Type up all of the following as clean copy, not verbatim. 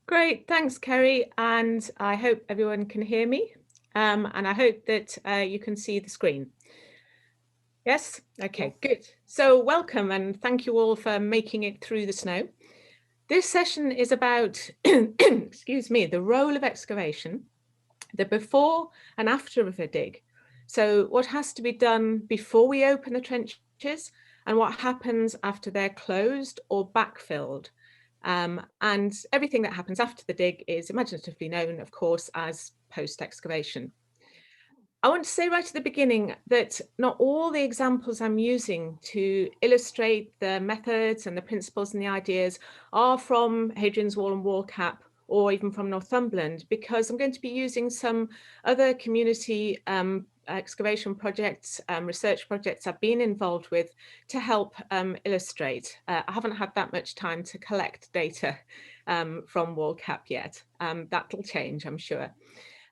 Great, thanks, Kerry, and I hope everyone can hear me, and I hope that you can see the screen. Yes? Okay, good. So welcome and thank you all for making it through the snow. This session is about, excuse me, the role of excavation, the before and after of a dig. So what has to be done before we open the trenches and what happens after they're closed or backfilled. And everything that happens after the dig is imaginatively known, of course, as post-excavation. I want to say right at the beginning that not all the examples I'm using to illustrate the methods and the principles and the ideas are from Hadrian's Wall and Wall Cap or even from Northumberland, because I'm going to be using some other community excavation projects, research projects I've been involved with to help illustrate. I haven't had that much time to collect data from Wall Cap yet. That'll change, I'm sure.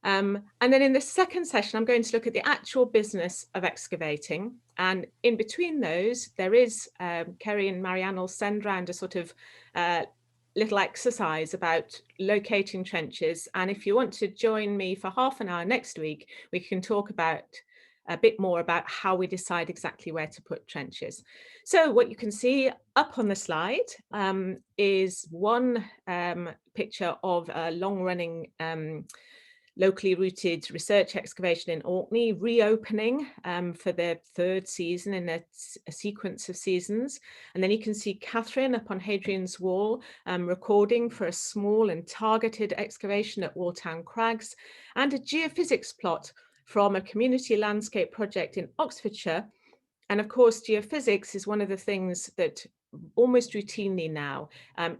And then in the second session, I'm going to look at the actual business of excavating. And in between those, there is, Kerry and Marianne will send round a sort of little exercise about locating trenches. And if you want to join me for half an hour next week, we can talk about a bit more about how we decide exactly where to put trenches. So what you can see up on the slide is one picture of a long-running locally rooted research excavation in Orkney, reopening for their third season in a sequence of seasons. And then you can see Catherine up on Hadrian's Wall recording for a small and targeted excavation at Walltown Crags, and a geophysics plot from a community landscape project in Oxfordshire. And of course, geophysics is one of the things that almost routinely now,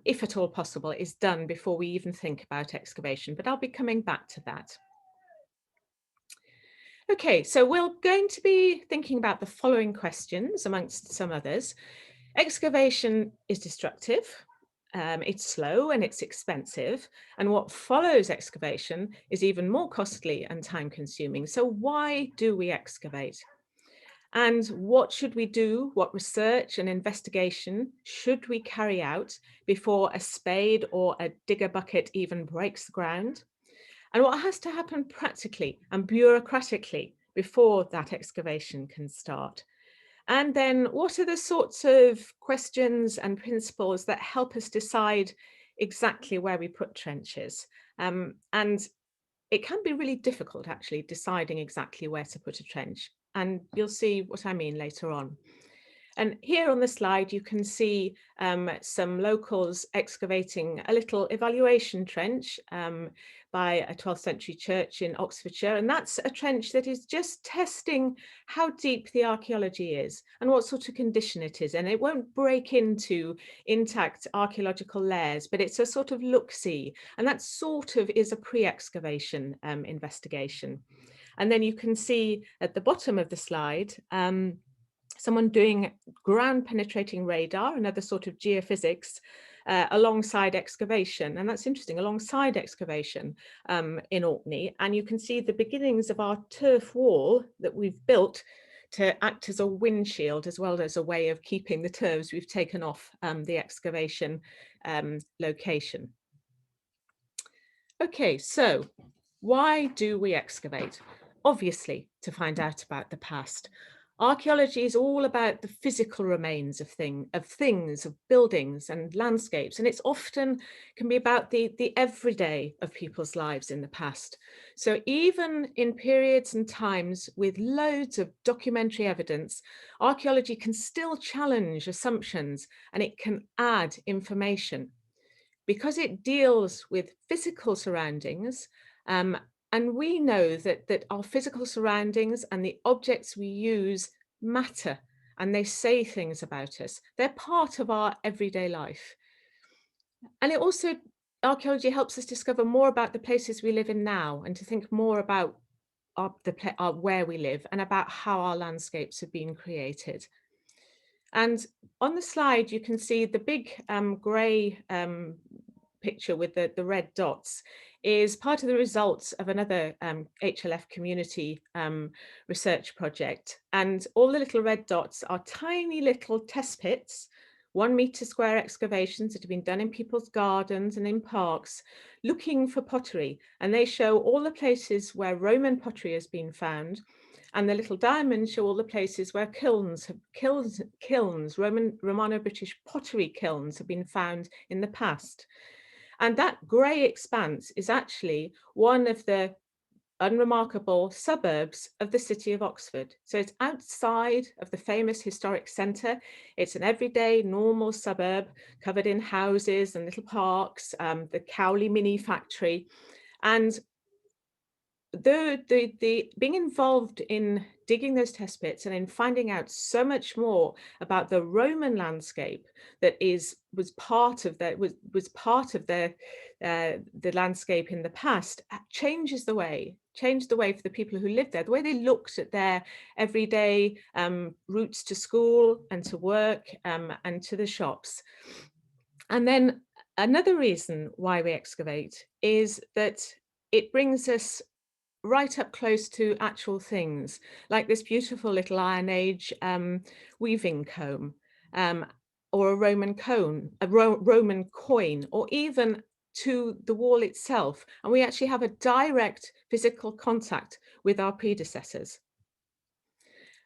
if at all possible, is done before we even think about excavation, but I'll be coming back to that. Okay, so we're going to be thinking about the following questions amongst some others. Excavation is destructive, it's slow and it's expensive, and what follows excavation is even more costly and time consuming. So why do we excavate? And what should we do? What research and investigation should we carry out before a spade or a digger bucket even breaks the ground? And what has to happen practically and bureaucratically before that excavation can start? And then what are the sorts of questions and principles that help us decide exactly where we put trenches? And it can be really difficult actually deciding exactly where to put a trench. And you'll see what I mean later on. And here on the slide, you can see some locals excavating a little evaluation trench by a 12th century church in Oxfordshire. And that's a trench that is just testing how deep the archaeology is and what sort of condition it is. And it won't break into intact archaeological layers, but it's a sort of look-see. And that sort of is a pre-excavation investigation. And then you can see at the bottom of the slide, someone doing ground penetrating radar, another sort of geophysics, alongside excavation. And that's interesting, alongside excavation in Orkney. And you can see the beginnings of our turf wall that we've built to act as a windshield, as well as a way of keeping the turfs we've taken off the excavation location. Okay, so why do we excavate? Obviously, to find out about the past. Archaeology is all about the physical remains of things, of buildings and landscapes, and it's often can be about the everyday of people's lives in the past. So even in periods and times with loads of documentary evidence, archaeology can still challenge assumptions and it can add information. Because it deals with physical surroundings, and we know that our physical surroundings and the objects we use matter, and they say things about us. They're part of our everyday life. And it also, archaeology helps us discover more about the places we live in now and to think more about where we live and about how our landscapes have been created. And on the slide, you can see the big grey picture with the red dots is part of the results of another HLF community research project. And all the little red dots are tiny little test pits 1 meter square excavations that have been done in people's gardens and in parks, looking for pottery. And they show all the places where Roman pottery has been found. And the little diamonds show all the places where kilns, Romano-British pottery kilns have been found in the past. And that grey expanse is actually one of the unremarkable suburbs of the city of Oxford. So it's outside of the famous historic centre. It's an everyday, normal suburb covered in houses and little parks, the Cowley mini factory. And the being involved in digging those test pits and in finding out so much more about the Roman landscape that was part of the landscape in the past changed the way for the people who lived there, the way they looked at their everyday routes to school and to work and to the shops. And then another reason why we excavate is that it brings us right up close to actual things, like this beautiful little Iron Age weaving comb, or a Roman Roman coin, or even to the wall itself. And we actually have a direct physical contact with our predecessors.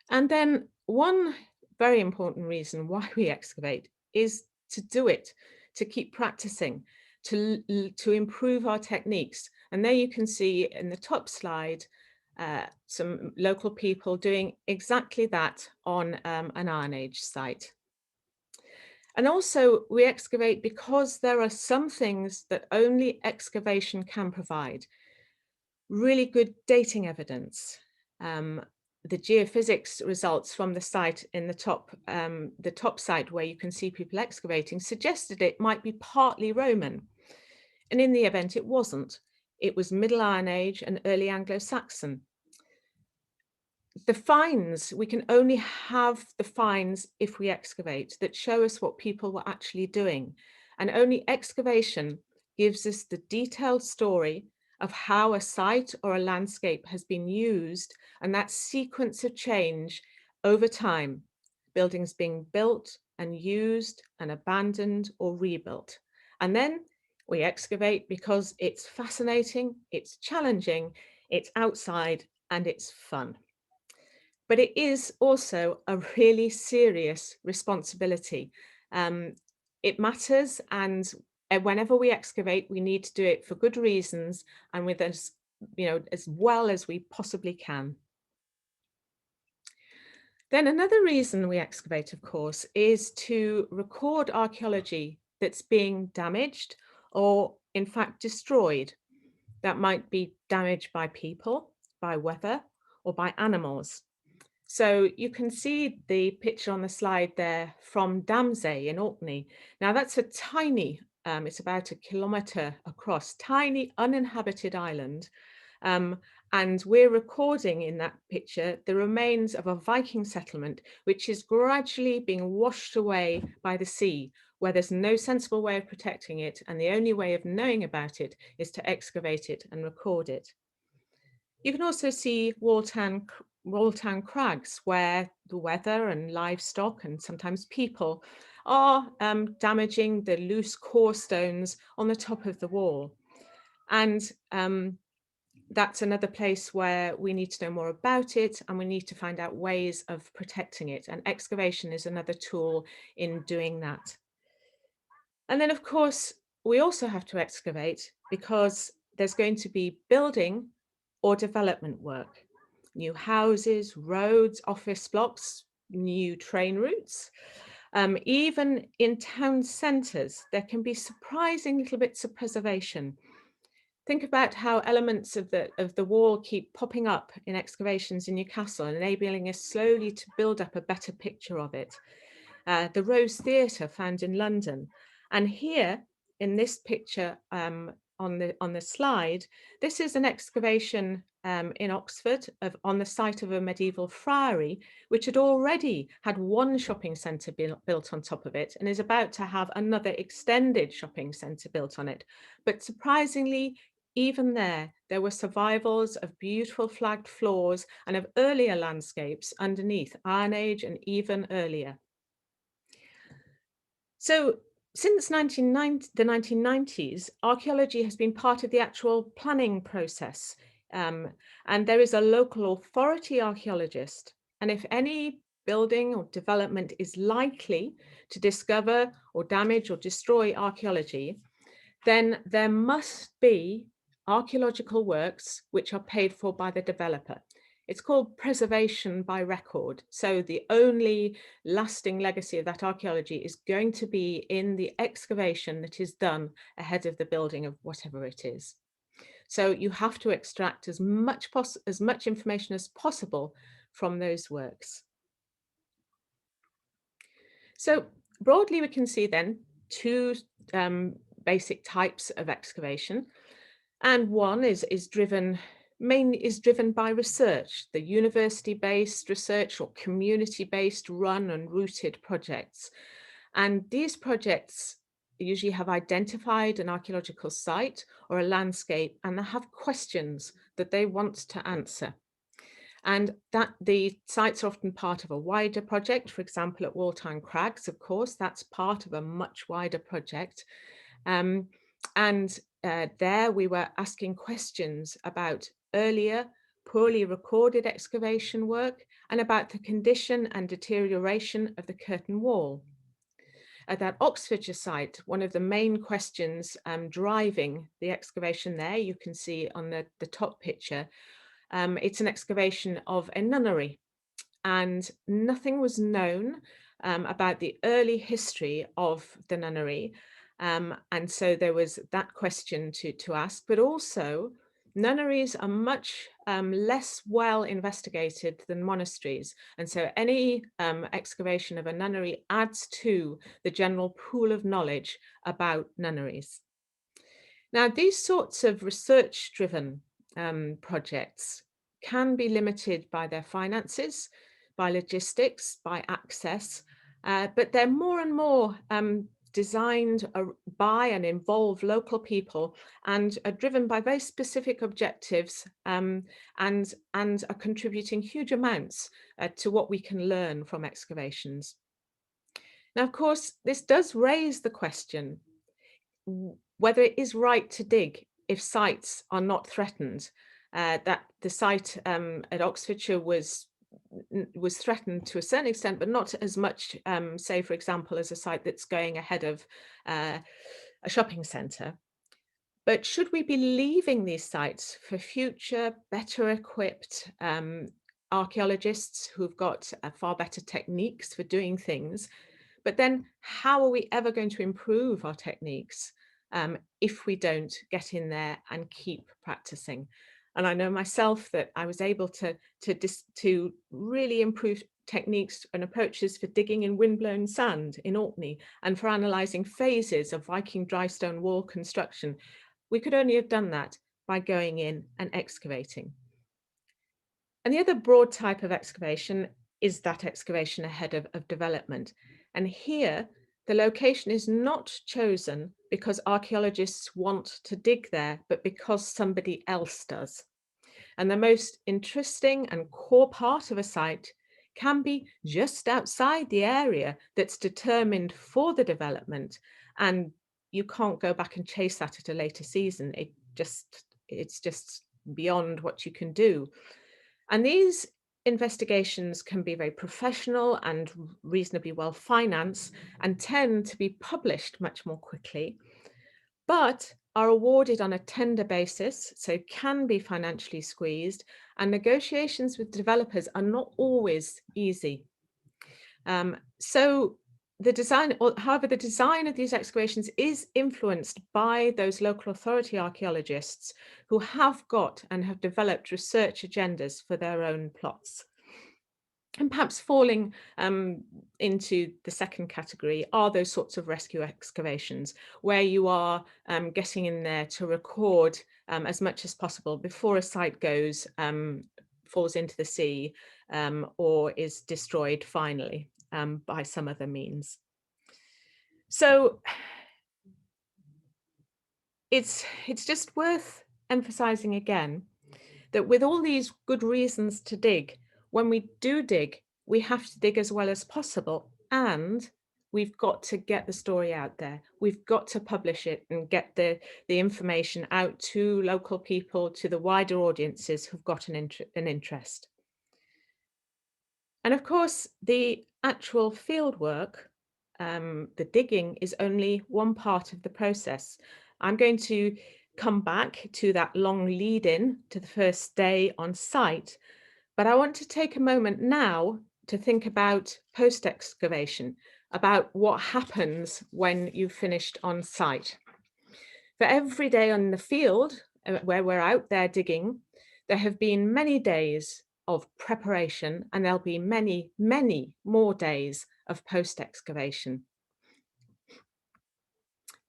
And then one very important reason why we excavate is to do it, to keep practicing, to improve our techniques. And there you can see in the top slide, some local people doing exactly that on an Iron Age site. And also we excavate because there are some things that only excavation can provide. Really good dating evidence. The geophysics results from the site in the top site where you can see people excavating suggested it might be partly Roman. And in the event, it wasn't. It was Middle Iron Age and early Anglo-Saxon. The finds, we can only have the finds if we excavate that show us what people were actually doing. And only excavation gives us the detailed story of how a site or a landscape has been used and that sequence of change over time, buildings being built and used and abandoned or rebuilt. And then we excavate because it's fascinating, it's challenging, it's outside, and it's fun. But it is also a really serious responsibility. It matters, and whenever we excavate, we need to do it for good reasons and with as well as we possibly can. Then another reason we excavate, of course, is to record archaeology that's being damaged or in fact destroyed. That might be damaged by people, by weather, or by animals. So you can see the picture on the slide there from Damsey in Orkney. Now that's a tiny, it's about 1 kilometre across, tiny uninhabited island. And we're recording in that picture the remains of a Viking settlement, which is gradually being washed away by the sea, where there's no sensible way of protecting it. And the only way of knowing about it is to excavate it and record it. You can also see Walltown crags, where the weather and livestock and sometimes people are damaging the loose core stones on the top of the wall. And that's another place where we need to know more about it and we need to find out ways of protecting it. And excavation is another tool in doing that. And then, of course, we also have to excavate because there's going to be building or development work. New houses, roads, office blocks, new train routes. Even in town centres, there can be surprising little bits of preservation. Think about how elements of the wall keep popping up in excavations in Newcastle, enabling us slowly to build up a better picture of it. The Rose Theatre found in London. And here in this picture on the slide, this is an excavation in Oxford on the site of a medieval friary, which had already had one shopping centre built on top of it and is about to have another extended shopping centre built on it. But surprisingly, even there were survivals of beautiful flagged floors and of earlier landscapes underneath, Iron Age and even earlier. So since the 1990s, archaeology has been part of the actual planning process. Um, and there is a local authority archaeologist. And if any building or development is likely to discover or damage or destroy archaeology, then there must be archaeological works which are paid for by the developer. It's called preservation by record. So the only lasting legacy of that archaeology is going to be in the excavation that is done ahead of the building of whatever it is. So you have to extract as much information as possible from those works. So broadly, we can see then two basic types of excavation. And one is driven by research, the university-based research or community-based run and rooted projects. And these projects usually have identified an archaeological site or a landscape, and they have questions that they want to answer. And that the sites are often part of a wider project. For example, at Waltime Crags, of course, that's part of a much wider project. There we were asking questions about earlier poorly recorded excavation work and about the condition and deterioration of the curtain wall. At that Oxfordshire site, one of the main questions driving the excavation there, you can see on the top picture, it's an excavation of a nunnery, and nothing was known about the early history of the nunnery. And so there was that question to ask, but also nunneries are much less well investigated than monasteries. And so any excavation of a nunnery adds to the general pool of knowledge about nunneries. Now, these sorts of research-driven projects can be limited by their finances, by logistics, by access, but they're more and more designed by and involve local people and are driven by very specific objectives and are contributing huge amounts to what we can learn from excavations. Now, of course, this does raise the question whether it is right to dig if sites are not threatened. That the site at Oxfordshire was threatened to a certain extent, but not as much, say, for example, as a site that's going ahead of a shopping centre. But should we be leaving these sites for future, better equipped archaeologists who've got far better techniques for doing things? But then how are we ever going to improve our techniques if we don't get in there and keep practicing? And I know myself that I was able to really improve techniques and approaches for digging in windblown sand in Orkney and for analysing phases of Viking dry stone wall construction. We could only have done that by going in and excavating. And the other broad type of excavation is that excavation ahead of development. And here, the location is not chosen because archaeologists want to dig there, but because somebody else does. And the most interesting and core part of a site can be just outside the area that's determined for the development. And you can't go back and chase that at a later season. It's just beyond what you can do. And these investigations can be very professional and reasonably well financed and tend to be published much more quickly, but are awarded on a tender basis, so can be financially squeezed, and negotiations with developers are not always easy. However, the design of these excavations is influenced by those local authority archaeologists who have got and have developed research agendas for their own plots. And perhaps falling into the second category are those sorts of rescue excavations where you are getting in there to record as much as possible before a site falls into the sea or is destroyed finally by some other means. So it's just worth emphasizing again that with all these good reasons to dig, when we do dig, we have to dig as well as possible, and we've got to get the story out there. We've got to publish it and get the information out to local people, to the wider audiences who've got an interest. And of course, the actual field work, the digging, is only one part of the process. I'm going to come back to that long lead in to the first day on site, but I want to take a moment now to think about post-excavation, about what happens when you've finished on site. For every day on the field where we're out there digging, there have been many days of preparation, and there'll be many, many more days of post-excavation.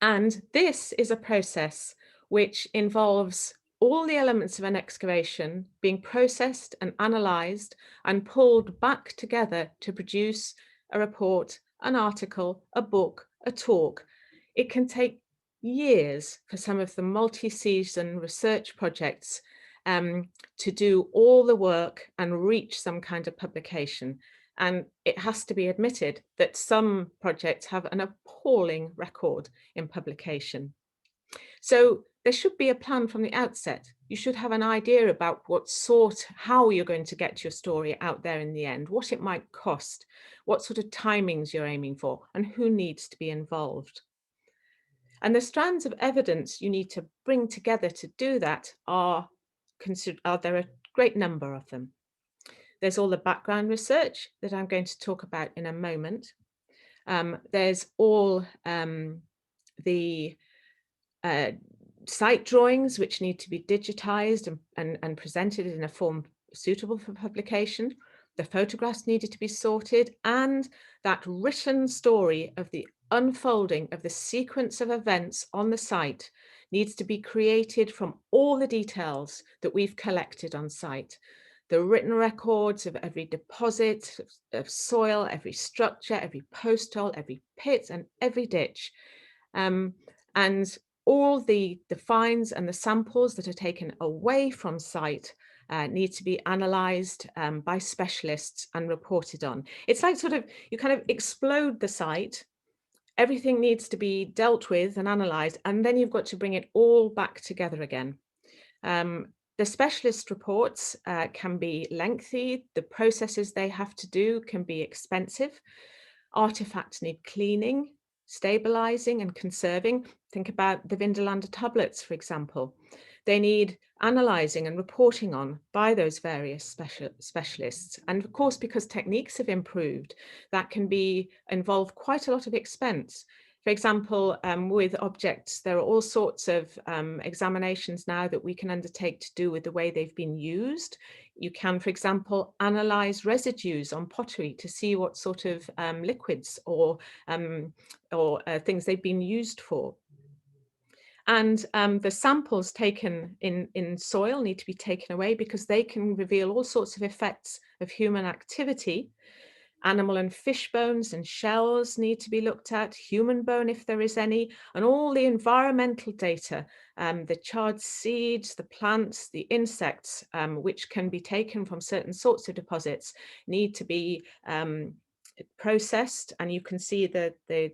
And this is a process which involves all the elements of an excavation being processed and analysed and pulled back together to produce a report, an article, a book, a talk. It can take years for some of the multi-season research projects to do all the work and reach some kind of publication. And it has to be admitted that some projects have an appalling record in publication. So there should be a plan from the outset. You should have an idea about how you're going to get your story out there in the end, what it might cost, what sort of timings you're aiming for, and who needs to be involved. And the strands of evidence you need to bring together to do that there are a great number of them. There's all the background research that I'm going to talk about in a moment. There's all the site drawings which need to be digitized and presented in a form suitable for publication. The photographs needed to be sorted, and that written story of the unfolding of the sequence of events on the site needs to be created from all the details that we've collected on site. The written records of every deposit of soil, every structure, every post hole, every pit, and every ditch. And all the finds and the samples that are taken away from site need to be analysed by specialists and reported on. It's like you kind of explode the site, everything needs to be dealt with and analysed, and then you've got to bring it all back together again. The specialist reports can be lengthy, the processes they have to do can be expensive, artifacts need cleaning, stabilizing and conserving. Think about the Vindolanda tablets, for example. They need analysing and reporting on by those various specialists. And of course, because techniques have improved, that can involve quite a lot of expense. For example, with objects, there are all sorts of examinations now that we can undertake to do with the way they've been used. You can, for example, analyse residues on pottery to see what sort of liquids or things they've been used for. And the samples taken in soil need to be taken away because they can reveal all sorts of effects of human activity. Animal and fish bones and shells need to be looked at, human bone if there is any, and all the environmental data, the charred seeds, the plants, the insects, which can be taken from certain sorts of deposits, need to be processed. And you can see that the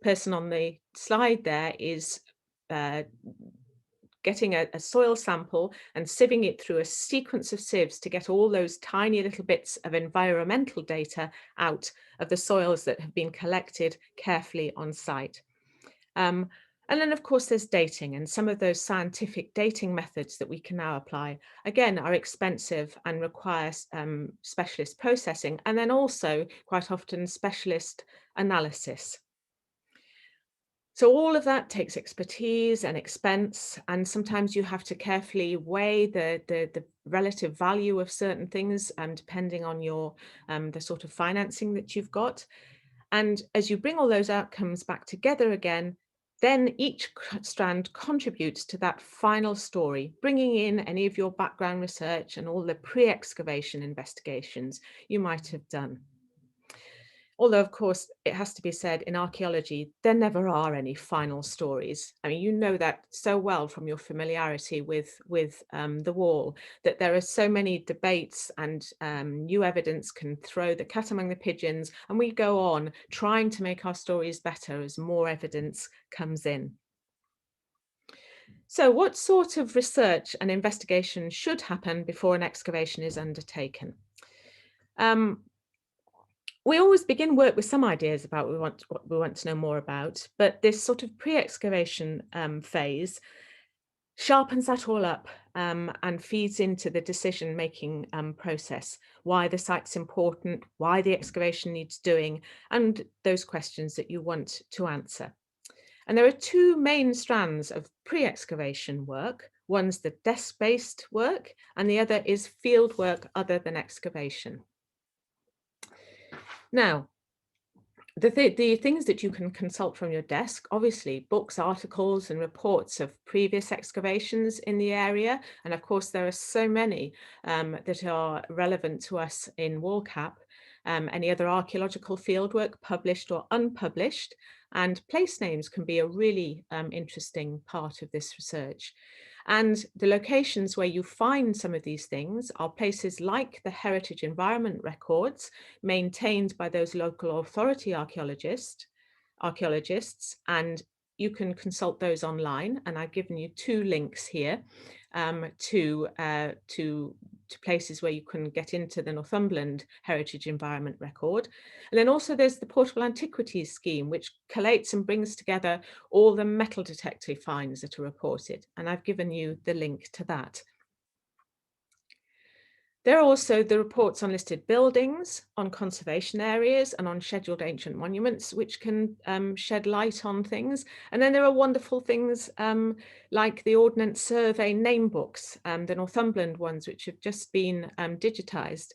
person on the slide there is getting a soil sample and sieving it through a sequence of sieves to get all those tiny little bits of environmental data out of the soils that have been collected carefully on site. And then, of course, there's dating, and some of those scientific dating methods that we can now apply, again, are expensive and require specialist processing, and then also quite often specialist analysis. So all of that takes expertise and expense, and sometimes you have to carefully weigh the relative value of certain things, depending on the sort of financing that you've got. And as you bring all those outcomes back together again, then each strand contributes to that final story, bringing in any of your background research and all the pre-excavation investigations you might have done. Although, of course, it has to be said, in archaeology, there never are any final stories. I mean, you know that so well from your familiarity with the wall, that there are so many debates, and new evidence can throw the cat among the pigeons, and we go on trying to make our stories better as more evidence comes in. So what sort of research and investigation should happen before an excavation is undertaken? We always begin work with some ideas about what we want to know more about, but this sort of pre-excavation phase sharpens that all up and feeds into the decision-making process, why the site's important, why the excavation needs doing, and those questions that you want to answer. And there are two main strands of pre-excavation work. One's the desk-based work, and the other is field work other than excavation. Now, the things that you can consult from your desk, obviously books, articles and reports of previous excavations in the area. And of course, there are so many that are relevant to us in WallCap. Any other archaeological fieldwork, published or unpublished, and place names can be a really interesting part of this research. And the locations where you find some of these things are places like the heritage environment records maintained by those local authority archaeologists, and you can consult those online. And I've given you two links here to places where you can get into the Northumberland Heritage Environment Record. And then also there's the Portable Antiquities Scheme, which collates and brings together all the metal detector finds that are reported. And I've given you the link to that. There are also the reports on listed buildings, on conservation areas, and on scheduled ancient monuments, which can shed light on things. And then there are wonderful things like the Ordnance Survey name books, the Northumberland ones, which have just been digitised,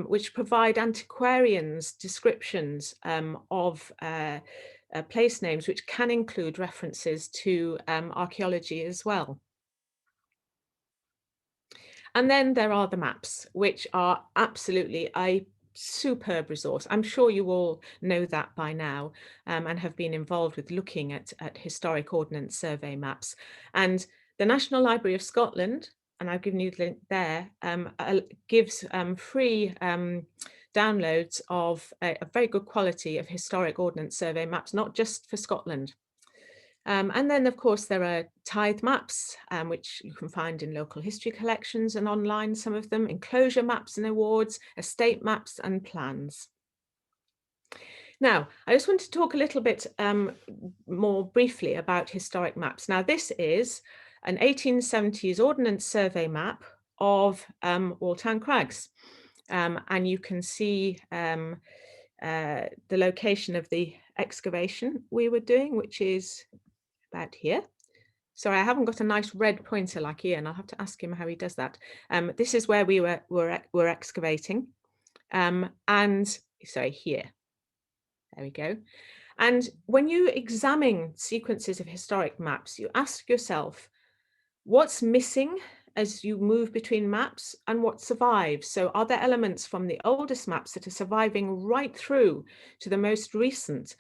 which provide antiquarians descriptions of place names, which can include references to archaeology as well. And then there are the maps, which are absolutely a superb resource. I'm sure you all know that by now and have been involved with looking at historic Ordnance Survey maps. And the National Library of Scotland, and I've given you the link there, gives free downloads of a very good quality of historic Ordnance Survey maps, not just for Scotland. And then, of course, there are tithe maps, which you can find in local history collections and online, some of them, enclosure maps and awards, estate maps and plans. Now, I just want to talk a little bit more briefly about historic maps. Now, this is an 1870s Ordnance Survey map of Walltown Crags. And you can see the location of the excavation we were doing, which is about here. Sorry, I haven't got a nice red pointer like Ian. I'll have to ask him how he does that. This is where we were excavating. And sorry, here. There we go. And when you examine sequences of historic maps, you ask yourself, what's missing as you move between maps and what survives? So are there elements from the oldest maps that are surviving right through to the most recent?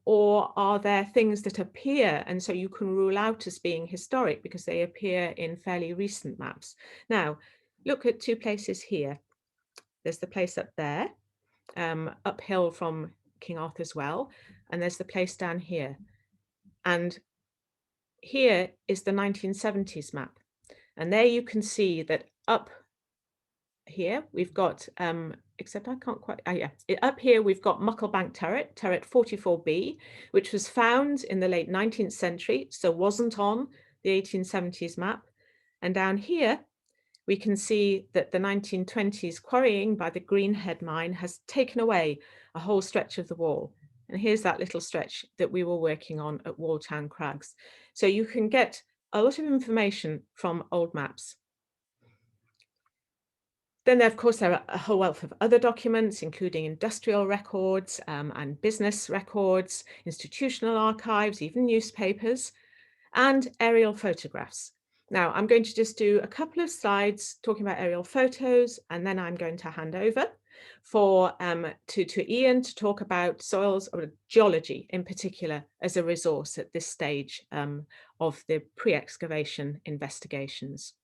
Or are there things that appear and so you can rule out as being historic because they appear in fairly recent maps? Now, look at two places here. There's the place up there, uphill from King Arthur's Well, and there's the place down here. And here is the 1970s map. And there you can see that up here we've got, except I can't quite, up here we've got Mucklebank Turret, Turret 44B, which was found in the late 19th century, so wasn't on the 1870s map. And down here we can see that the 1920s quarrying by the Greenhead mine has taken away a whole stretch of the wall. And here's that little stretch that we were working on at Walltown Crags. So you can get a lot of information from old maps. Then, of course, there are a whole wealth of other documents, including industrial records and business records, institutional archives, even newspapers, and aerial photographs. Now, I'm going to just do a couple of slides talking about aerial photos, and then I'm going to hand over. to Ian to talk about soils or geology in particular as a resource at this stage of the pre-excavation investigations.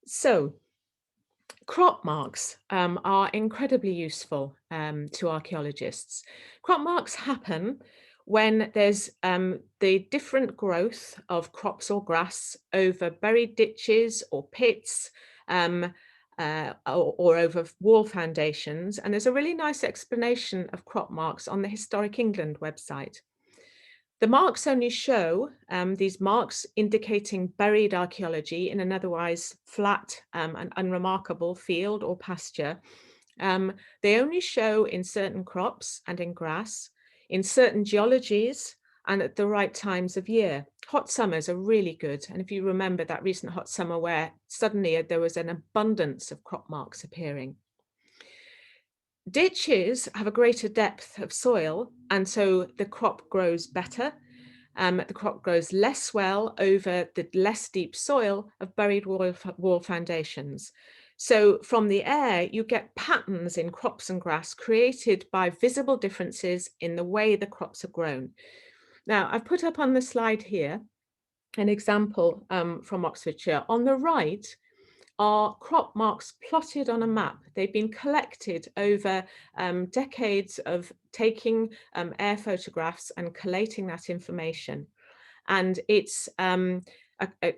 So, crop marks are incredibly useful to archaeologists. Crop marks happen when there's the different growth of crops or grass over buried ditches or pits, or over wall foundations. And there's a really nice explanation of crop marks on the Historic England website. The marks only show these marks indicating buried archaeology in an otherwise flat and unremarkable field or pasture. They only show in certain crops and in grass, in certain geologies, and at the right times of year. Hot summers are really good. And if you remember that recent hot summer where suddenly there was an abundance of crop marks appearing. Ditches have a greater depth of soil, and so the crop grows better. The crop grows less well over the less deep soil of buried wall foundations. So from the air, you get patterns in crops and grass created by visible differences in the way the crops are grown. Now, I've put up on the slide here an example from Oxfordshire. On the right are crop marks plotted on a map. They've been collected over decades of taking air photographs and collating that information. And it's a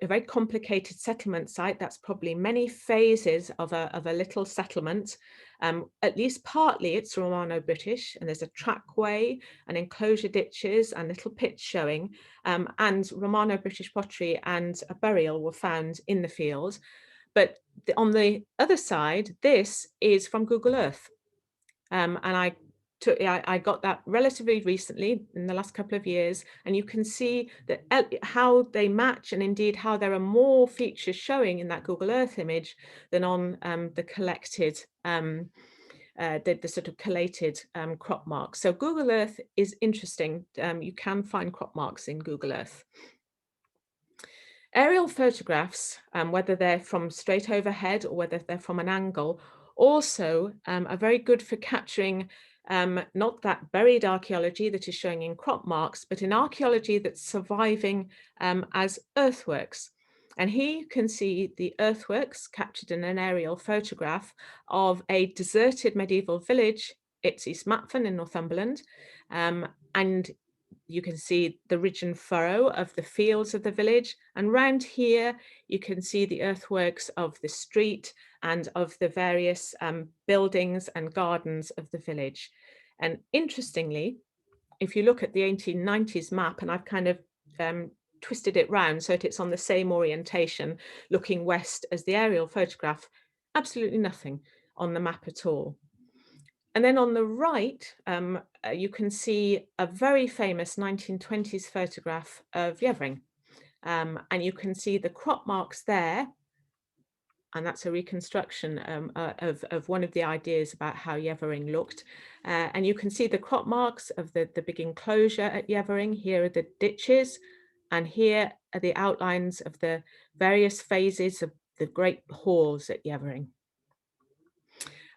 very complicated settlement site. That's probably many phases of a little settlement. At least partly it's Romano-British, and there's a trackway and enclosure ditches and little pits showing, and Romano-British pottery and a burial were found in the field. But on the other side, this is from Google Earth. And I got that relatively recently in the last couple of years, and you can see that how they match, and indeed how there are more features showing in that Google Earth image than on the collected, the sort of collated crop marks. So Google Earth is interesting. You can find crop marks in Google Earth. Aerial photographs, whether they're from straight overhead or whether they're from an angle, also are very good for capturing not that buried archaeology that is showing in crop marks, but in archaeology that's surviving as earthworks. And here you can see the earthworks captured in an aerial photograph of a deserted medieval village. It's East Matfern in Northumberland. And you can see the ridge and furrow of the fields of the village. And round here, you can see the earthworks of the street and of the various buildings and gardens of the village. And interestingly, if you look at the 1890s map, and I've kind of twisted it round so that it's on the same orientation, looking west as the aerial photograph, absolutely nothing on the map at all. And then on the right, you can see a very famous 1920s photograph of Yevering. And you can see the crop marks there. And that's a reconstruction of one of the ideas about how Yevering looked. And you can see the crop marks of the big enclosure at Yevering. Here are the ditches. And here are the outlines of the various phases of the great halls at Yevering.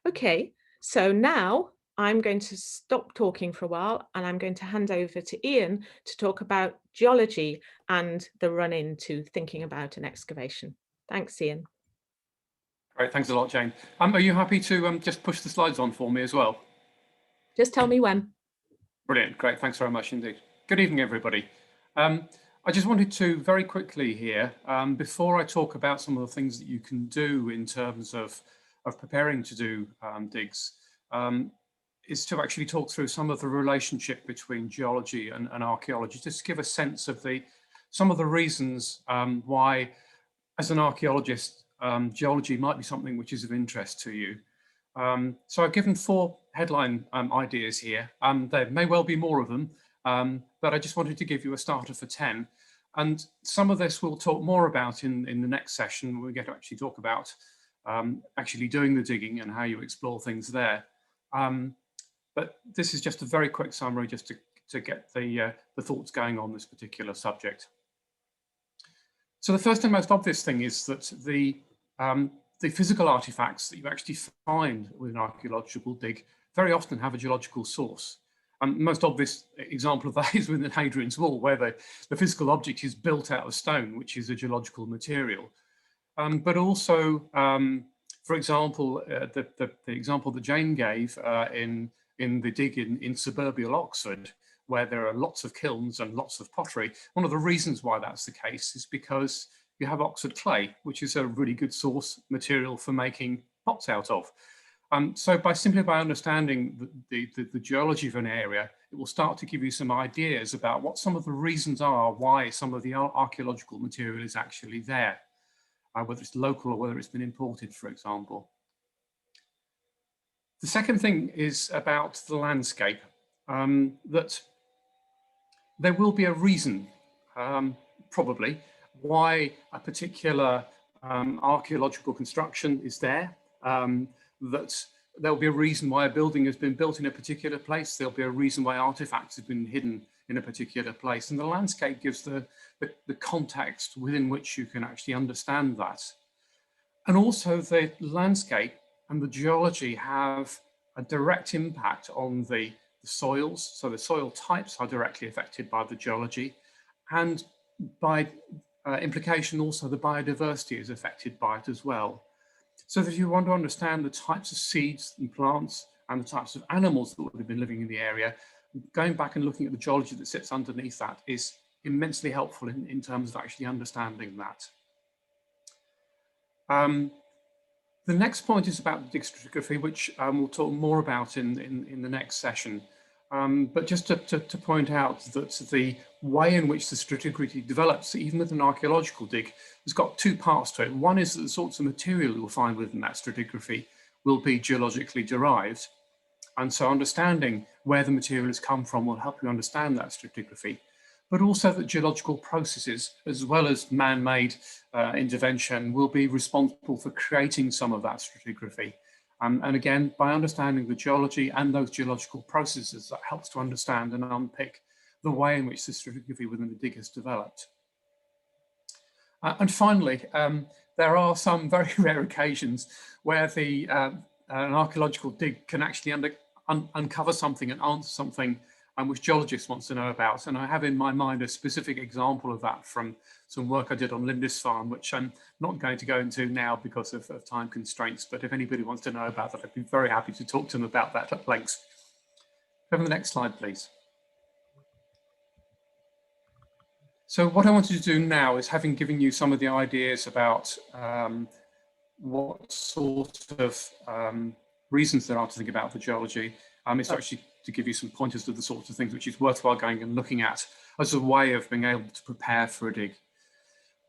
Okay. So now I'm going to stop talking for a while, and I'm going to hand over to Ian to talk about geology and the run into thinking about an excavation. Thanks, Ian. Great, thanks a lot, Jane. Are you happy to just push the slides on for me as well? Just tell me when. Brilliant, great, thanks very much indeed. Good evening, everybody. I just wanted to very quickly here, before I talk about some of the things that you can do in terms of preparing to do digs, is to actually talk through some of the relationship between geology and archaeology, just to give a sense of some of the reasons why, as an archaeologist, geology might be something which is of interest to you. So I've given 4 headline ideas here. There may well be more of them, but I just wanted to give you a starter for 10. And some of this we'll talk more about in the next session. We get to actually talk about actually doing the digging and how you explore things there. But this is just a very quick summary just to get the thoughts going on this particular subject. So the first and most obvious thing is that the the physical artifacts that you actually find with an archaeological dig very often have a geological source. Most obvious example of that is within Hadrian's Wall, where the physical object is built out of stone, which is a geological material. But also, for example, the example that Jane gave in the dig in suburban Oxford, where there are lots of kilns and lots of pottery. One of the reasons why that's the case is because you have Oxford clay, which is a really good source material for making pots out of. So simply by understanding the geology of an area, it will start to give you some ideas about what some of the reasons are why some of the archaeological material is actually there, whether it's local or whether it's been imported, for example. The second thing is about the landscape, that there will be a reason, probably, why a particular archaeological construction is there, that there'll be a reason why a building has been built in a particular place, there'll be a reason why artifacts have been hidden in a particular place, and the landscape gives the context within which you can actually understand that. And also the landscape and the geology have a direct impact on the soils, so the soil types are directly affected by the geology, and by implication also the biodiversity is affected by it as well. So that if you want to understand the types of seeds and plants and the types of animals that would have been living in the area, going back and looking at the geology that sits underneath that is immensely helpful in terms of actually understanding that. The next point is about dig stratigraphy, which we'll talk more about in the next session. But just to point out that the way in which the stratigraphy develops, even with an archaeological dig, has got two parts to it. One is that the sorts of material you'll find within that stratigraphy will be geologically derived. And so understanding where the material has come from will help you understand that stratigraphy. But also that geological processes, as well as man-made intervention, will be responsible for creating some of that stratigraphy. And again, by understanding the geology and those geological processes, that helps to understand and unpick the way in which the stratigraphy within the dig has developed. And finally, there are some very rare occasions where an archaeological dig can actually uncover something and answer something which geologists want to know about. And I have in my mind a specific example of that from some work I did on Lindisfarne, which I'm not going to go into now because of time constraints, but if anybody wants to know about that, I'd be very happy to talk to them about that at length. Go to the next slide, please. So what I wanted to do now is, having given you some of the ideas about what sort of reasons there are to think about the geology, is actually to give you some pointers to the sorts of things which is worthwhile going and looking at as a way of being able to prepare for a dig.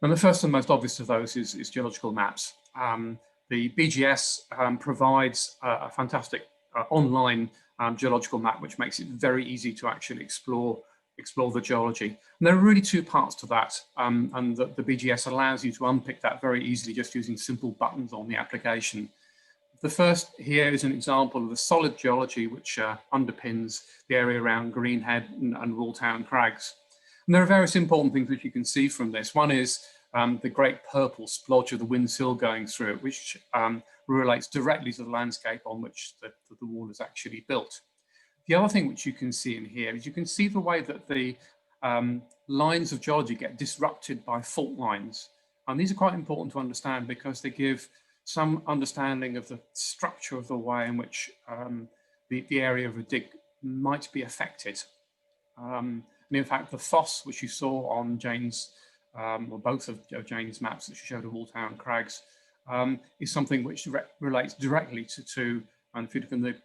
And the first and most obvious of those is geological maps. The BGS provides a fantastic online geological map, which makes it very easy to actually explore the geology. And there are really two parts to that, and the BGS allows you to unpick that very easily just using simple buttons on the application. The first here is an example of the solid geology which underpins the area around Greenhead and Wooltown Crags. And there are various important things which you can see from this. One is the great purple splodge of the wind sill going through it, which relates directly to the landscape on which the wall is actually built. The other thing which you can see in here is you can see the way that the lines of geology get disrupted by fault lines. And these are quite important to understand because they give some understanding of the structure of the way in which the area of a dig might be affected. And in fact, the foss, which you saw on Jane's, or both of Jane's maps that she showed of Wooltown Crags, is something which relates directly to and if you look in the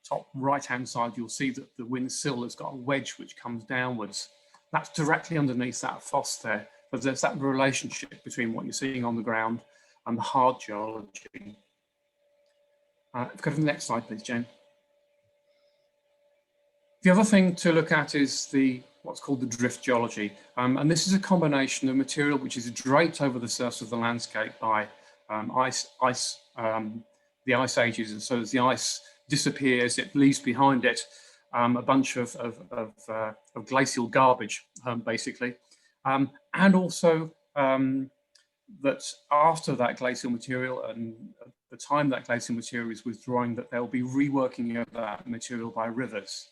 top right-hand side, you'll see that the wind sill has got a wedge which comes downwards. That's directly underneath that foss there. But there's that relationship between what you're seeing on the ground and the hard geology. Go to the next slide, please, Jane. The other thing to look at is what's called the drift geology. And this is a combination of material which is draped over the surface of the landscape by the ice ages. And so as the ice disappears, it leaves behind it a bunch of glacial garbage, basically. And also that after that glacial material and at the time that glacial material is withdrawing, that there will be reworking of that material by rivers.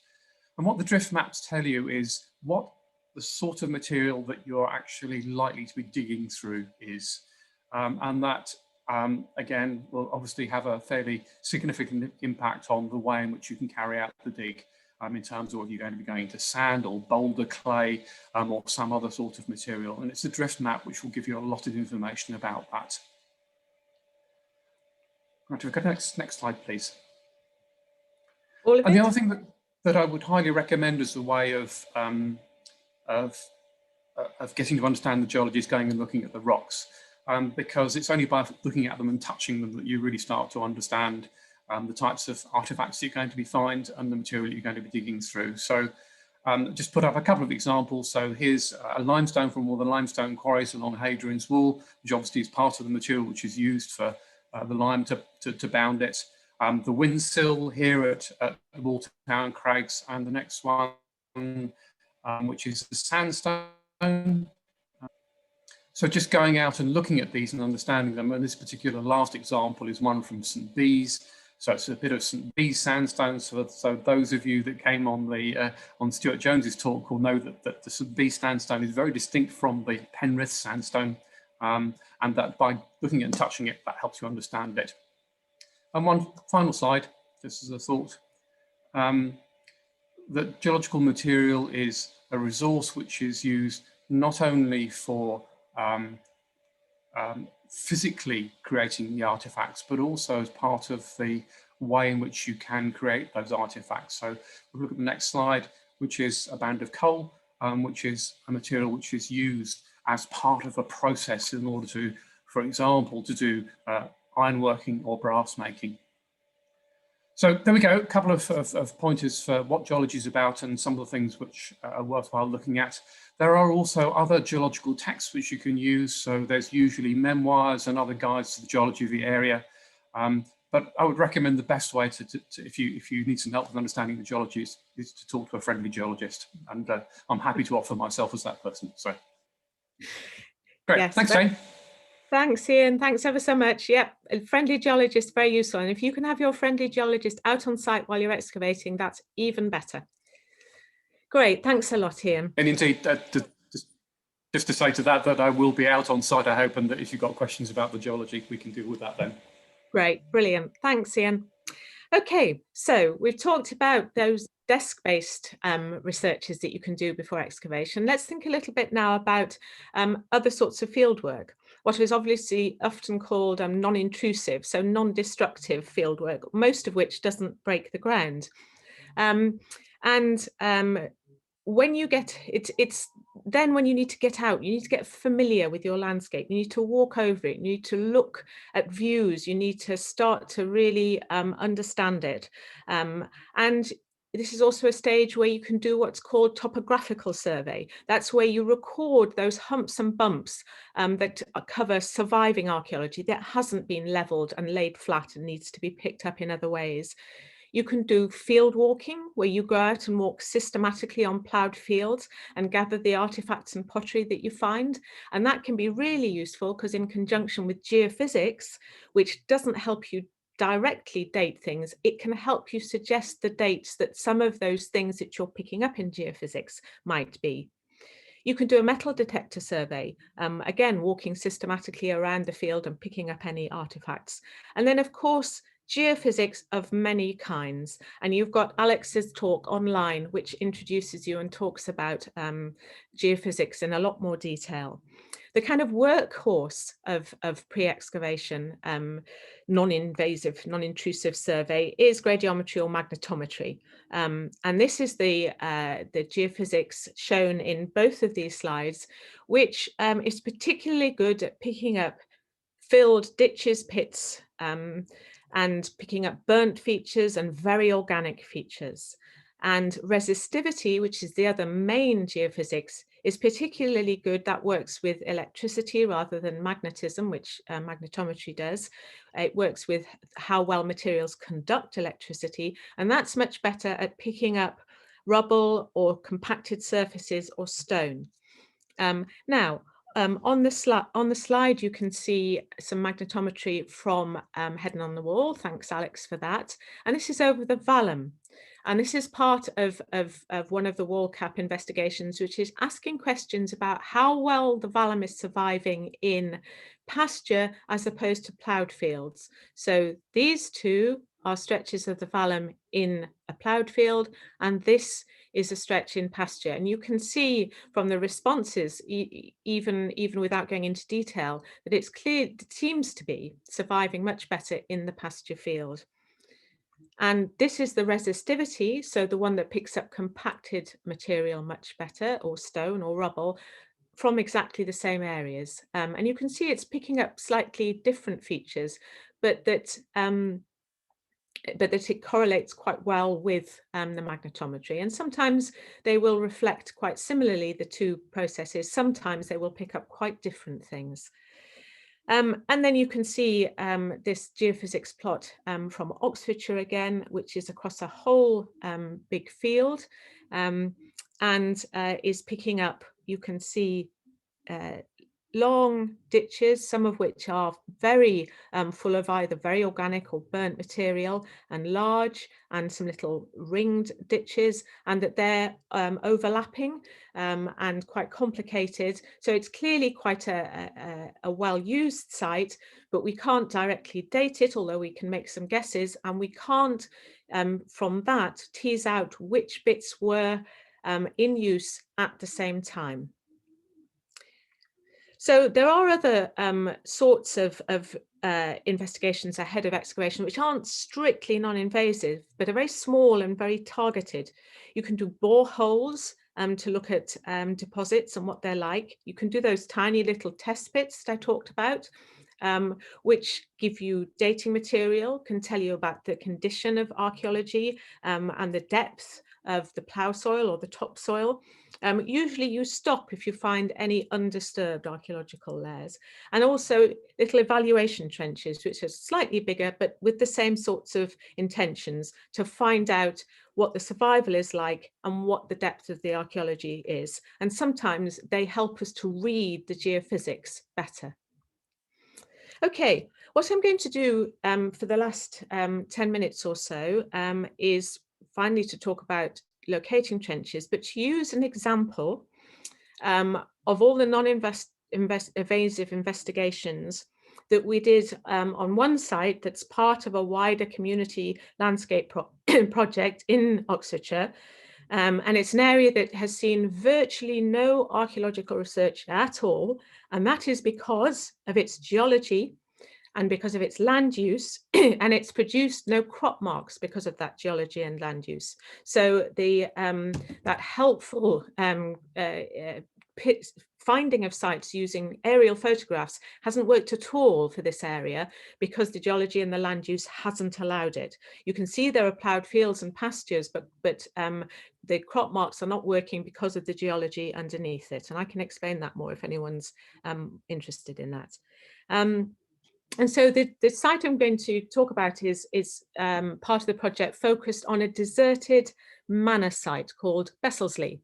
And what the drift maps tell you is what the sort of material that you're actually likely to be digging through is. And that, again, will obviously have a fairly significant impact on the way in which you can carry out the dig, in terms of whether you're going to be going to sand or boulder clay, or some other sort of material. And it's a drift map which will give you a lot of information about that. Right, we've got next slide, please. All of and it? the other thing that I would highly recommend as a way of getting to understand the geology is going and looking at the rocks, because it's only by looking at them and touching them that you really start to understand the types of artifacts you're going to be find and the material you're going to be digging through. So just put up a couple of examples. So here's a limestone from one of the limestone quarries along Hadrian's Wall, which obviously is part of the material which is used for the lime to bound it. The windsill here at the Waltown Crags, and the next one, which is the sandstone. So just going out and looking at these and understanding them, and this particular last example is one from St Bees. So it's a bit of St Bees sandstone. So those of you that came on the on Stuart Jones's talk will know that the St Bees sandstone is very distinct from the Penrith sandstone, and that by looking at and touching it, that helps you understand it. And one final slide, just as a thought, that geological material is a resource which is used not only for physically creating the artifacts, but also as part of the way in which you can create those artifacts. So we'll look at the next slide, which is a band of coal, which is a material which is used as part of a process in order to, for example, to do ironworking or brass making. So there we go, a couple of pointers for what geology is about and some of the things which are worthwhile looking at. There are also other geological texts which you can use. So there's usually memoirs and other guides to the geology of the area. But I would recommend the best way if you need some help with understanding the geology is to talk to a friendly geologist. And I'm happy to offer myself as that person. So great, yes, thanks, Jane. Thanks, Ian. Thanks ever so much. Yep, a friendly geologist, very useful. And if you can have your friendly geologist out on site while you're excavating, that's even better. Great, thanks a lot, Ian. And indeed, just to say to that I will be out on site, I hope, and that if you've got questions about the geology, we can deal with that then. Great, brilliant. Thanks, Ian. Okay, so we've talked about those desk-based researches that you can do before excavation. Let's think a little bit now about other sorts of fieldwork, what is obviously often called non-intrusive, so non-destructive fieldwork, most of which doesn't break the ground. When you get it's then when you need to get out, you need to get familiar with your landscape, you need to walk over it, you need to look at views, you need to start to really understand it. And this is also a stage where you can do what's called topographical survey. That's where you record those humps and bumps that cover surviving archaeology that hasn't been leveled and laid flat and needs to be picked up in other ways. You can do field walking, where you go out and walk systematically on ploughed fields and gather the artifacts and pottery that you find. And that can be really useful because in conjunction with geophysics, which doesn't help you directly date things, it can help you suggest the dates that some of those things that you're picking up in geophysics might be. You can do a metal detector survey, again, walking systematically around the field and picking up any artifacts. And then, of course, geophysics of many kinds. And you've got Alex's talk online, which introduces you and talks about geophysics in a lot more detail. The kind of workhorse of pre-excavation non-invasive, non-intrusive survey is gradiometry or magnetometry. And this is the geophysics shown in both of these slides, which is particularly good at picking up filled ditches, pits, and picking up burnt features and very organic features. And resistivity, which is the other main geophysics, is particularly good. That works with electricity rather than magnetism, which magnetometry does. It works with how well materials conduct electricity, and that's much better at picking up rubble or compacted surfaces or stone. Now, On the slide, you can see some magnetometry from Heading on the Wall. Thanks, Alex, for that. And this is over the vallum. And this is part of one of the wall cap investigations, which is asking questions about how well the vallum is surviving in pasture as opposed to ploughed fields. So these two are stretches of the vallum in a ploughed field, and this is a stretch in pasture. And you can see from the responses, even without going into detail, that it's clear, it seems to be surviving much better in the pasture field. And this is the resistivity, so the one that picks up compacted material much better, or stone or rubble, from exactly the same areas. And you can see it's picking up slightly different features, but that it correlates quite well with the magnetometry. And sometimes they will reflect quite similarly, the two processes. Sometimes they will pick up quite different things. And then you can see this geophysics plot from Oxfordshire again, which is across a whole big field, and is picking up, you can see, long ditches, some of which are very full of either very organic or burnt material, and large, and some little ringed ditches, and that they're overlapping and quite complicated. So it's clearly quite a well-used site, but we can't directly date it, although we can make some guesses, and we can't from that tease out which bits were in use at the same time. So there are other sorts of investigations ahead of excavation, which aren't strictly non-invasive, but are very small and very targeted. You can do boreholes to look at deposits and what they're like. You can do those tiny little test pits that I talked about, which give you dating material, can tell you about the condition of archaeology and the depth of the plough soil or the topsoil. Usually you stop if you find any undisturbed archaeological layers, and also little evaluation trenches, which are slightly bigger, but with the same sorts of intentions to find out what the survival is like and what the depth of the archaeology is. And sometimes they help us to read the geophysics better. Okay, what I'm going to do for the last 10 minutes or so is finally to talk about locating trenches, but to use an example of all the non-invasive investigations that we did on one site that's part of a wider community landscape project in Oxfordshire. And it's an area that has seen virtually no archaeological research at all, and that is because of its geology and because of its land use, and it's produced no crop marks because of that geology and land use. So the that helpful finding of sites using aerial photographs hasn't worked at all for this area because the geology and the land use hasn't allowed it. You can see there are ploughed fields and pastures, but the crop marks are not working because of the geology underneath it. And I can explain that more if anyone's interested in that. And so the site I'm going to talk about is part of the project focused on a deserted manor site called Besselsley.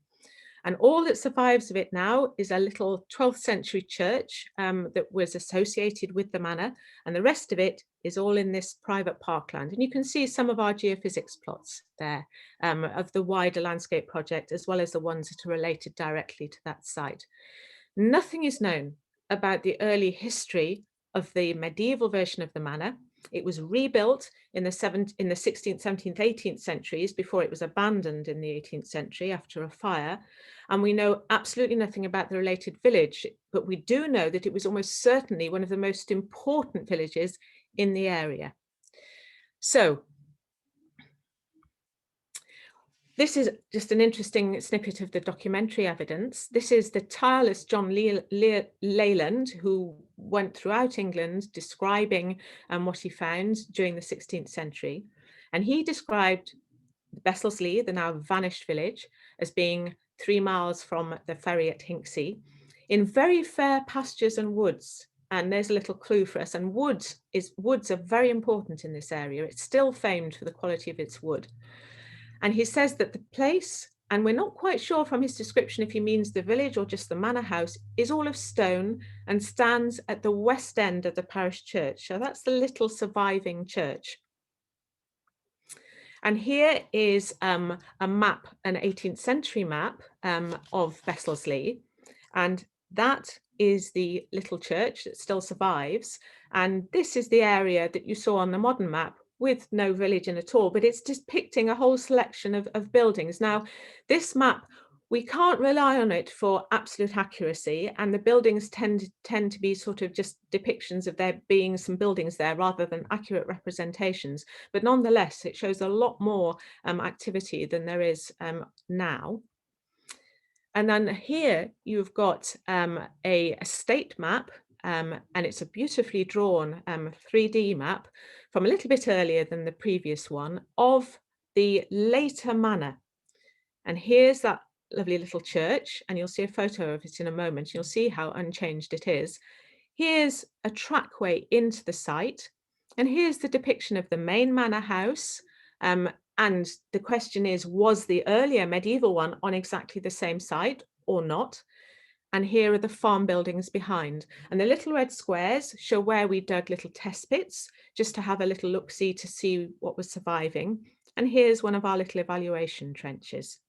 And all that survives of it now is a little 12th century church that was associated with the manor, and the rest of it is all in this private parkland. And you can see some of our geophysics plots there of the wider landscape project, as well as the ones that are related directly to that site. Nothing is known about the early history of the medieval version of the manor. It was rebuilt in the 16th, 17th, 18th centuries before it was abandoned in the 18th century after a fire. And we know absolutely nothing about the related village, but we do know that it was almost certainly one of the most important villages in the area. So this is just an interesting snippet of the documentary evidence. This is the tireless John Leyland, who went throughout England describing what he found during the 16th century. And he described Besselsley, the now vanished village, as being 3 miles from the ferry at Hinksey, in very fair pastures and woods. And there's a little clue for us. And woods are very important in this area. It's still famed for the quality of its wood. And he says that the place and we're not quite sure from his description if he means the village or just the manor house, is all of stone and stands at the west end of the parish church. So that's the little surviving church. And here is a map, an 18th century map of Besselsley. And that is the little church that still survives. And this is the area that you saw on the modern map with no village in at all, but it's depicting a whole selection of buildings. Now, this map, we can't rely on it for absolute accuracy, and the buildings tend to be sort of just depictions of there being some buildings there rather than accurate representations. But nonetheless, it shows a lot more activity than there is now. And then here you've got a state map, and it's a beautifully drawn 3D map from a little bit earlier than the previous one of the later manor. And here's that lovely little church, and you'll see a photo of it in a moment. You'll see how unchanged it is. Here's a trackway into the site, and here's the depiction of the main manor house. And the question is, was the earlier medieval one on exactly the same site or not? And here are the farm buildings behind. And the little red squares show where we dug little test pits, just to have a little look-see to see what was surviving. And here's one of our little evaluation trenches.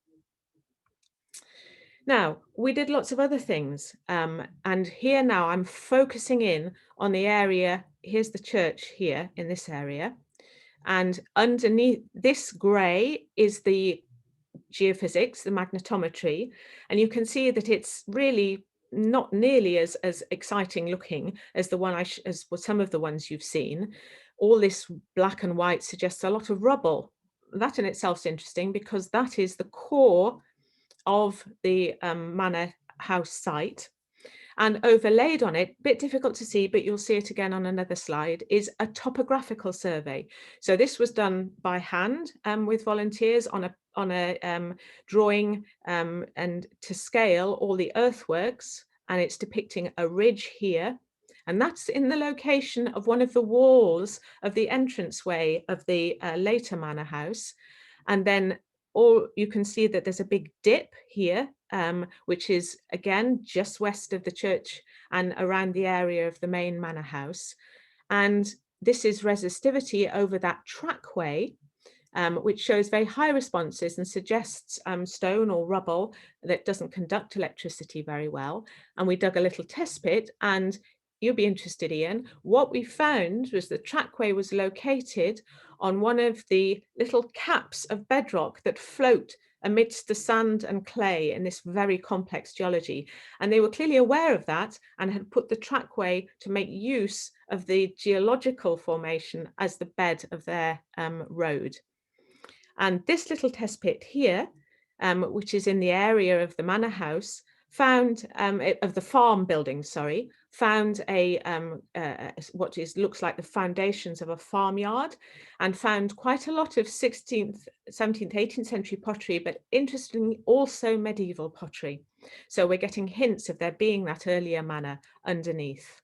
Now, we did lots of other things. And here now I'm focusing in on the area. Here's the church here in this area. And underneath this grey is the geophysics, the magnetometry. And you can see that it's really not nearly as exciting looking as the one as some of the ones you've seen. All this black and white suggests a lot of rubble. That in itself is interesting because that is the core of the manor house site. And overlaid on it, a bit difficult to see, but you'll see it again on another slide, is a topographical survey. So this was done by hand with volunteers on a drawing and to scale all the earthworks, and it's depicting a ridge here. And that's in the location of one of the walls of the entranceway of the later manor house. And then you can see that there's a big dip here, which is again just west of the church and around the area of the main manor house. And this is resistivity over that trackway, which shows very high responses and suggests stone or rubble that doesn't conduct electricity very well. And we dug a little test pit, and you'll be interested, Ian. What we found was the trackway was located on one of the little caps of bedrock that float amidst the sand and clay in this very complex geology. And they were clearly aware of that and had put the trackway to make use of the geological formation as the bed of their road. And this little test pit here, which is in the area of the manor house, found of the farm building, sorry, found looks like the foundations of a farmyard, and found quite a lot of 16th, 17th, 18th century pottery, but interestingly also medieval pottery. So we're getting hints of there being that earlier manor underneath.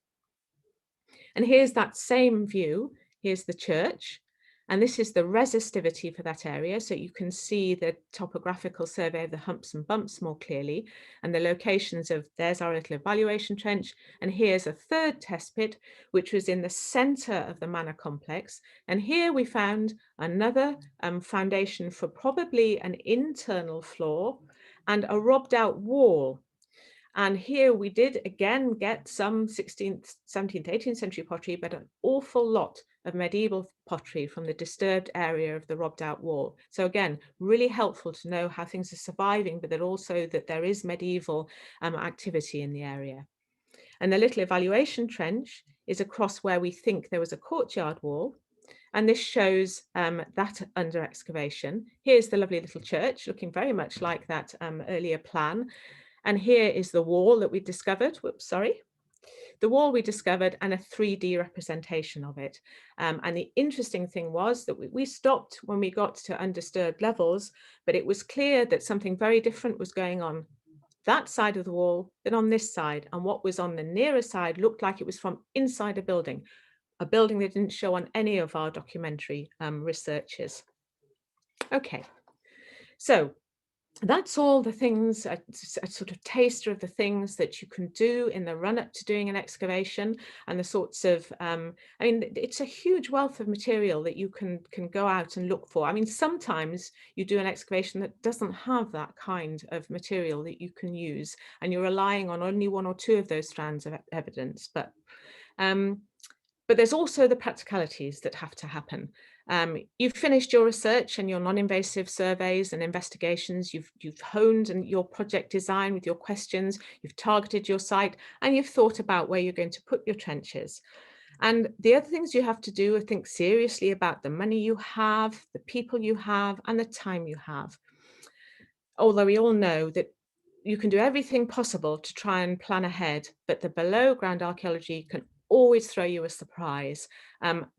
And here's that same view. Here's the church. And this is the resistivity for that area. So you can see the topographical survey of the humps and bumps more clearly, and the locations of, there's our little evaluation trench. And here's a third test pit, which was in the center of the manor complex. And here we found another foundation for probably an internal floor and a robbed out wall. And here we did again get some 16th, 17th, 18th century pottery, but an awful lot of medieval pottery from the disturbed area of the robbed out wall. So again, really helpful to know how things are surviving, but that also that there is medieval activity in the area. And the little evaluation trench is across where we think there was a courtyard wall. And this shows that under excavation. Here's the lovely little church, looking very much like that earlier plan. And here is the wall that we discovered. Whoops, sorry. The wall we discovered and a 3D representation of it. And the interesting thing was that we stopped when we got to undisturbed levels, but it was clear that something very different was going on that side of the wall than on this side. And what was on the nearer side looked like it was from inside a building that didn't show on any of our documentary researches. Okay, so that's all the things, a sort of taster of the things that you can do in the run up to doing an excavation, and the sorts of, I mean, it's a huge wealth of material that you can go out and look for. I mean, sometimes you do an excavation that doesn't have that kind of material that you can use, and you're relying on only one or two of those strands of evidence. But there's also the practicalities that have to happen. You've finished your research and your non-invasive surveys and investigations. You've honed and your project design with your questions. You've targeted your site, and you've thought about where you're going to put your trenches. And the other things you have to do are think seriously about the money you have, the people you have, and the time you have. Although we all know that you can do everything possible to try and plan ahead, but the below ground archaeology can always throw you a surprise.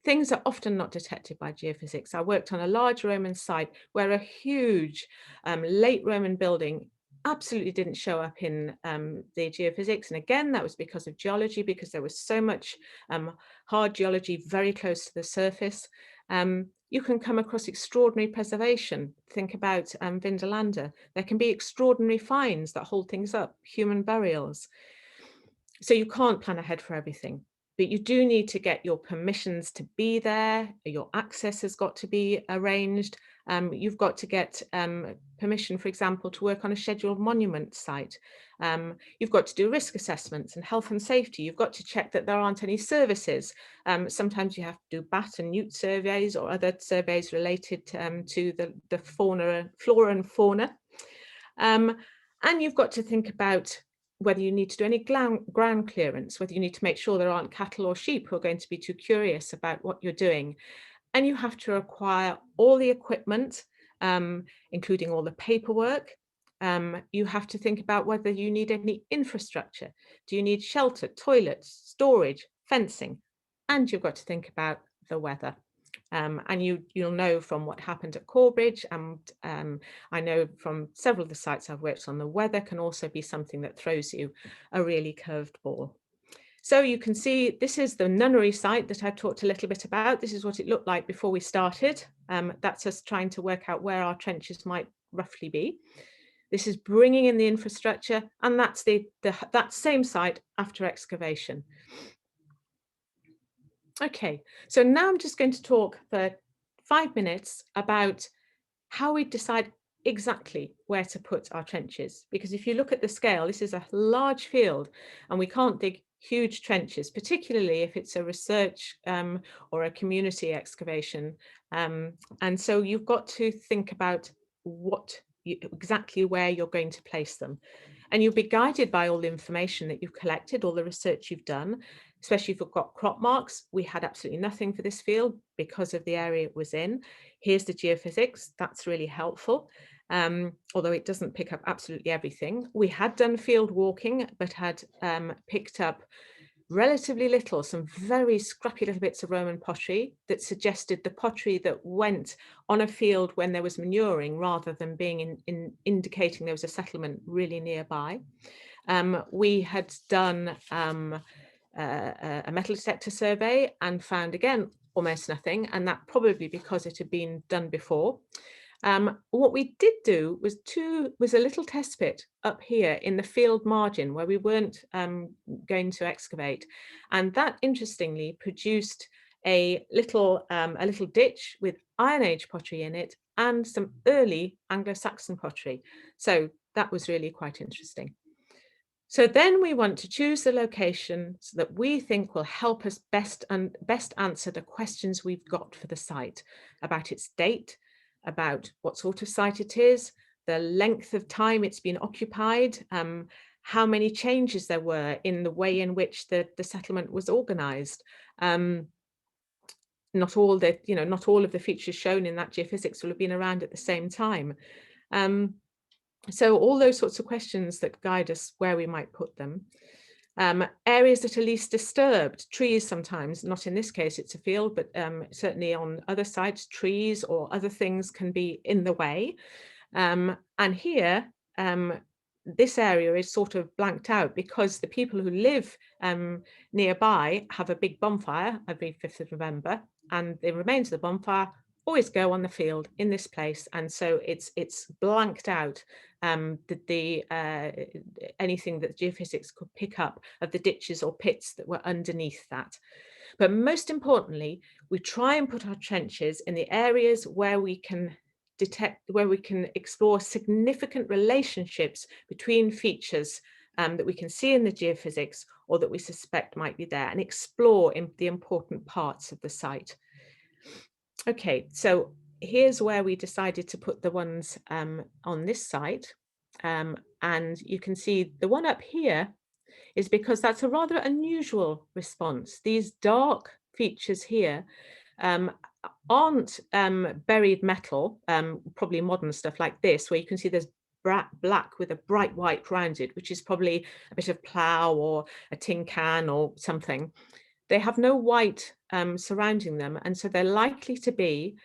Things are often not detected by geophysics. I worked on a large Roman site where a huge late Roman building absolutely didn't show up in the geophysics. And again, that was because of geology, because there was so much hard geology very close to the surface. You can come across extraordinary preservation. Think about Vindolanda. There can be extraordinary finds that hold things up, human burials. So you can't plan ahead for everything, but you do need to get your permissions to be there. Your access has got to be arranged. You've got to get permission, for example, to work on a scheduled monument site. You've got to do risk assessments and health and safety. You've got to check that there aren't any services. Sometimes you have to do bat and newt surveys or other surveys related to the flora and fauna. And you've got to think about whether you need to do any ground clearance, whether you need to make sure there aren't cattle or sheep who are going to be too curious about what you're doing. And you have to acquire all the equipment, including all the paperwork. You have to think about whether you need any infrastructure. Do you need shelter, toilets, storage, fencing? And you've got to think about the weather. And you'll know from what happened at Corbridge, and I know from several of the sites I've worked on, the weather can also be something that throws you a really curved ball. So you can see this is the nunnery site that I've talked a little bit about. This is what it looked like before we started. That's us trying to work out where our trenches might roughly be. This is bringing in the infrastructure, and that's that same site after excavation. Okay, so now I'm just going to talk for 5 minutes about how we decide exactly where to put our trenches. Because if you look at the scale, this is a large field and we can't dig huge trenches, particularly if it's a research or a community excavation. And so you've got to think about exactly where you're going to place them. And you'll be guided by all the information that you've collected, all the research you've done, especially if you've got crop marks. We had absolutely nothing for this field because of the area it was in. Here's the geophysics. That's really helpful, although it doesn't pick up absolutely everything. We had done field walking, but had picked up relatively little, some very scrappy little bits of Roman pottery that suggested the pottery that went on a field when there was manuring rather than being indicating there was a settlement really nearby. We had done a metal detector survey and found again almost nothing, and that probably because it had been done before. What we did do was a little test pit up here in the field margin where we weren't going to excavate, and that interestingly produced a little ditch with Iron Age pottery in it and some early Anglo-Saxon pottery. So that was really quite interesting. So then we want to choose the location so that we think will help us best answer the questions we've got for the site about its date, about what sort of site it is, the length of time it's been occupied, how many changes there were in the way in which the settlement was organized. Not all of the features shown in that geophysics will have been around at the same time. So all those sorts of questions that guide us where we might put them. Areas that are least disturbed, trees sometimes, not in this case, it's a field, but certainly on other sites, trees or other things can be in the way. And here, this area is sort of blanked out because the people who live nearby have a big bonfire every 5th of November, and the remains of the bonfire always go on the field in this place, and so it's blanked out anything that geophysics could pick up of the ditches or pits that were underneath that. But most importantly, we try and put our trenches in the areas where we can explore significant relationships between features that we can see in the geophysics or that we suspect might be there, and explore in the important parts of the site. Okay, so here's where we decided to put the ones on this site. And you can see the one up here is because that's a rather unusual response. These dark features here aren't buried metal, probably modern stuff like this, where you can see there's black with a bright white around it, which is probably a bit of plough or a tin can or something. They have no white surrounding them, and so they're likely to be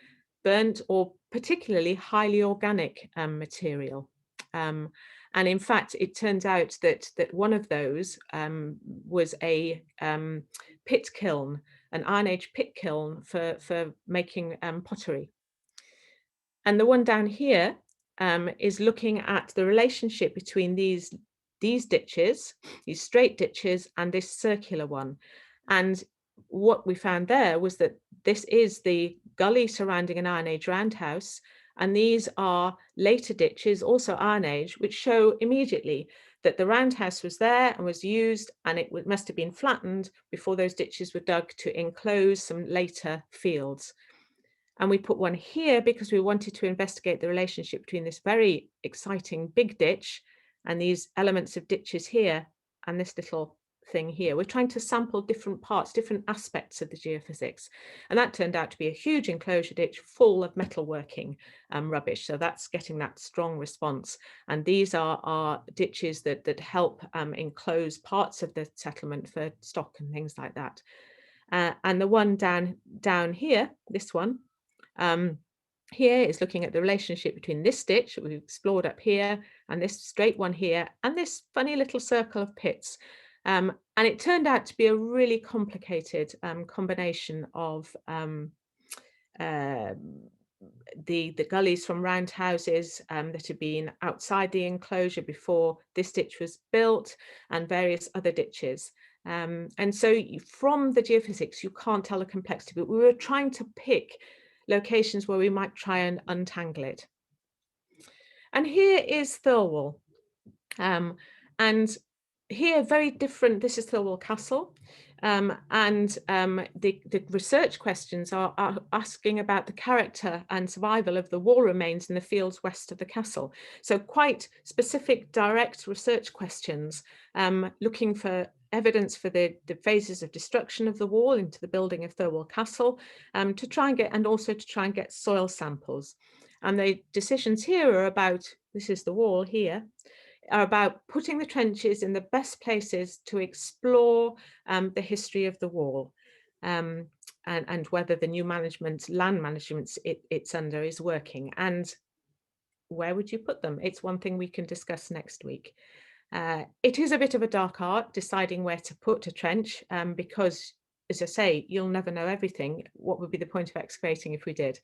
burnt or particularly highly organic material. And in fact, it turns out that one of those was a pit kiln, an Iron Age pit kiln for making pottery. And the one down here is looking at the relationship between these ditches, these straight ditches, and this circular one. And what we found there was that this is the gully surrounding an Iron Age roundhouse, and these are later ditches, also Iron Age, which show immediately that the roundhouse was there and was used, and it must have been flattened before those ditches were dug to enclose some later fields. And we put one here because we wanted to investigate the relationship between this very exciting big ditch and these elements of ditches here and this little thing here. We're trying to sample different parts, different aspects of the geophysics. And that turned out to be a huge enclosure ditch full of metalworking rubbish. So that's getting that strong response. And these are ditches that help enclose parts of the settlement for stock and things like that. And the one down here, this one, here is looking at the relationship between this ditch that we've explored up here and this straight one here and this funny little circle of pits. And it turned out to be a really complicated combination of the gullies from roundhouses that had been outside the enclosure before this ditch was built, and various other ditches. And so from the geophysics, you can't tell the complexity, but we were trying to pick locations where we might try and untangle it. And here is Thirlwall. And here, very different, this is Thirlwall Castle. The research questions are asking about the character and survival of the wall remains in the fields west of the castle. So quite specific, direct research questions, looking for evidence for the phases of destruction of the wall into the building of Thirlwall Castle, to try and get soil samples. And the decisions here are about, this is the wall here, are about putting the trenches in the best places to explore the history of the wall, and whether the new land management it's under is working, and where would you put them? It's one thing we can discuss next week. It is a bit of a dark art deciding where to put a trench, because, as I say, you'll never know everything. What would be the point of excavating if we did?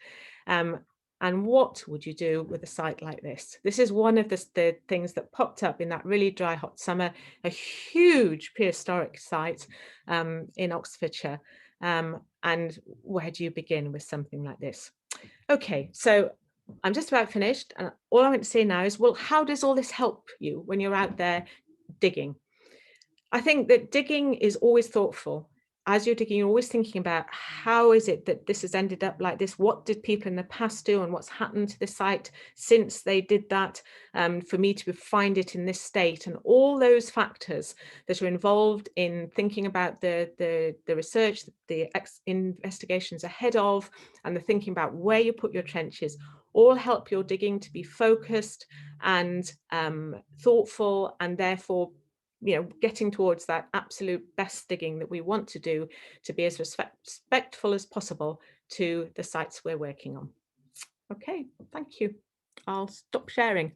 And what would you do with a site like this? This is one of the things that popped up in that really dry, hot summer, a huge prehistoric site in Oxfordshire. And where do you begin with something like this? Okay, so I'm just about finished. And all I want to say now is, well, how does all this help you when you're out there digging? I think that digging is always thoughtful. As you're digging, you're always thinking about, how is it that this has ended up like this? What did people in the past do, and what's happened to the site since they did that, for me to find it in this state? And all those factors that are involved in thinking about the research, the investigations ahead of, and the thinking about where you put your trenches, all help your digging to be focused and thoughtful, and therefore, you know, getting towards that absolute best digging that we want to do, to be as respectful as possible to the sites we're working on. Okay, thank you. I'll stop sharing.